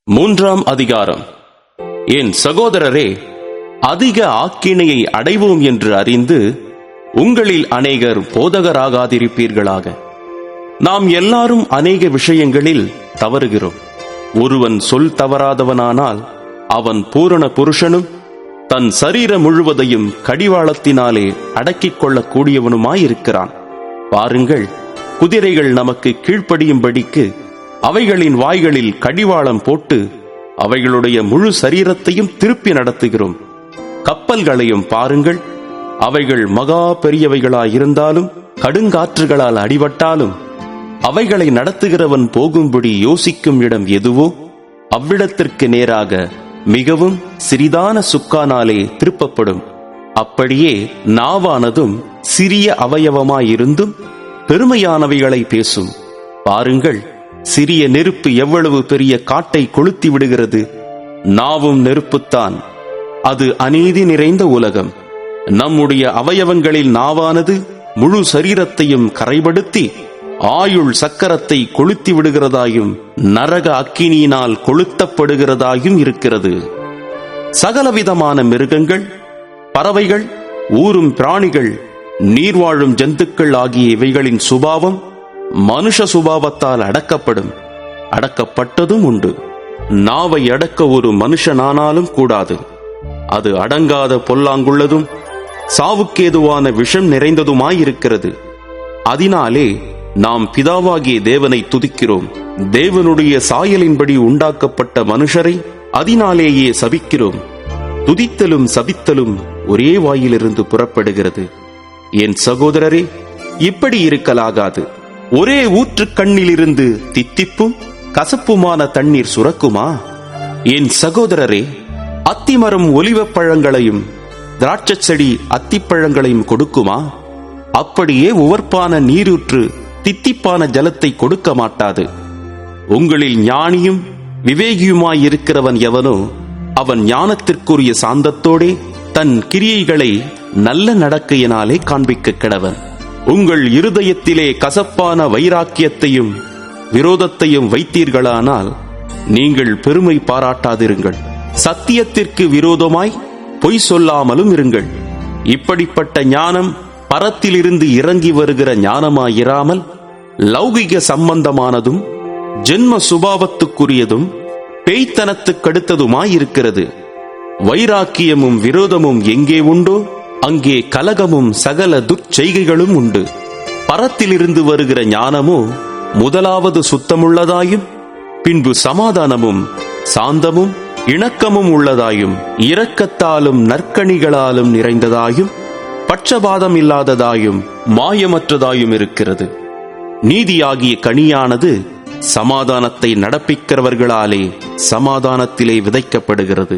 மூன்றாம் அதிகாரம். என் சகோதரரே, அதிக ஆக்கினையை அடைவோம் என்று அறிந்து உங்களில் அநேகர் போதகராகாதிருப்பீர்களாக. நாம் எல்லாரும் அநேக விஷயங்களில் தவறுகிறோம். ஒருவன் சொல் தவறாதவனானால் அவன் பூரண புருஷனும் தன் சரீரம் முழுவதையும் கடிவாளத்தினாலே அடக்கிக் கொள்ளக்கூடியவனுமாயிருக்கிறான். பாருங்கள், குதிரைகள் நமக்கு கீழ்ப்படியும்படிக்கு அவைகளின் வாய்களில் கடிவாளம் போட்டு அவைகளுடைய முழு சரீரத்தையும் திருப்பி நடத்துகிறோம். கப்பல்களையும் பாருங்கள், அவைகள் மகா பெரியவைகளாயிருந்தாலும் கடுங்காற்றுகளால் அடிபட்டாலும் அவைகளை நடத்துகிறவன் போகும்படி யோசிக்கும் இடம் எதுவோ அவ்விடத்திற்கு நேராக மிகவும் சிறிதான சுக்கானாலே திருப்பப்படும். அப்படியே நாவானதும் சிறிய அவயவமாயிருந்தும் பெருமையானவைகளை பேசும். பாருங்கள், சிறிய நெருப்பு எவ்வளவு பெரிய காட்டை கொளுத்தி விடுகிறது. நாவும் நெருப்புத்தான். அது அநீதி நிறைந்த உலகம். நம்முடைய அவயவங்களில் நாவானது முழு சரீரத்தையும் கரைபடுத்தி ஆயுள் சக்கரத்தை கொளுத்தி விடுகிறதாயும் நரக அக்கினியினால் கொளுத்தப்படுகிறதாயும் இருக்கிறது. சகலவிதமான மிருகங்கள், பறவைகள், ஊரும் பிராணிகள், நீர்வாழும் ஜந்துக்கள் ஆகிய இவைகளின் சுபாவம் மனுஷ சுபாவத்தால் அடக்கப்படும். அடக்கப்பட்டதும் உண்டு. நாவை அடக்க ஒரு மனுஷனானாலும் கூடாது. அது அடங்காத பொல்லாங்குள்ளதும் சாவுக்கேதுவான விஷம் நிறைந்ததுமாயிருக்கிறது. அதனாலே நாம் பிதாவாகிய தேவனை துதிக்கிறோம். தேவனுடைய சாயலின்படி உண்டாக்கப்பட்ட மனுஷரை அதனாலேயே சபிக்கிறோம். துதித்தலும் சபித்தலும் ஒரே வாயிலிருந்து புறப்படுகிறது. என் சகோதரரே, இப்படி இருக்கலாகாது. ஒரே ஊற்று கண்ணிலிருந்து தித்திப்பும் கசப்புமான தண்ணீர் சுரக்குமா? என் சகோதரரே, அத்திமரம் ஒலிவப் பழங்களையும் திராட்சை செடி அத்திப்பழங்களையும் கொடுக்குமா? அப்படியே உவர்ப்பான நீரூற்று தித்திப்பான ஜலத்தை கொடுக்க மாட்டாது. உங்களில் ஞானியும் விவேகியுமாயிருக்கிறவன் எவனோ அவன் ஞானத்திற்குரிய சாந்தத்தோடே தன் கிரியைகளை நல்ல நடக்கையினாலே காண்பிக்க கடவன். உங்கள் இருதயத்திலே கசப்பான வைராக்கியத்தையும் விரோதத்தையும் வைத்தீர்களானால் நீங்கள் பெருமை பாராட்டாதிருங்கள். சத்தியத்திற்கு விரோதமாய் பொய் சொல்லாமலும் இருங்கள். இப்படிப்பட்ட ஞானம் பரத்திலிருந்து இறங்கி வருகிற ஞானமாயிராமல் லௌகிக சம்பந்தமானதும் ஜென்ம சுபாவத்துக்குரியதும் பேய்த்தனத்துக்கடுத்ததுமாயிருக்கிறது. வைராக்கியமும் விரோதமும் எங்கே உண்டோ அங்கே கலகமும் சகல துர்ச்செய்கைகளும் உண்டு. பரத்திலிருந்து வருகிற ஞானமோ முதலாவது சுத்தமுள்ளதாயும் பின்பு சமாதானமும் சாந்தமும் இணக்கமும் உள்ளதாயும் இரக்கத்தாலும் நற்கணிகளாலும் நிறைந்ததாயும் பட்சபாதம் இல்லாததாயும் மாயமற்றதாயும் இருக்கிறது. நீதியாகிய கனியானது சமாதானத்தை நடப்பிக்கிறவர்களாலே சமாதானத்திலே விதைக்கப்படுகிறது.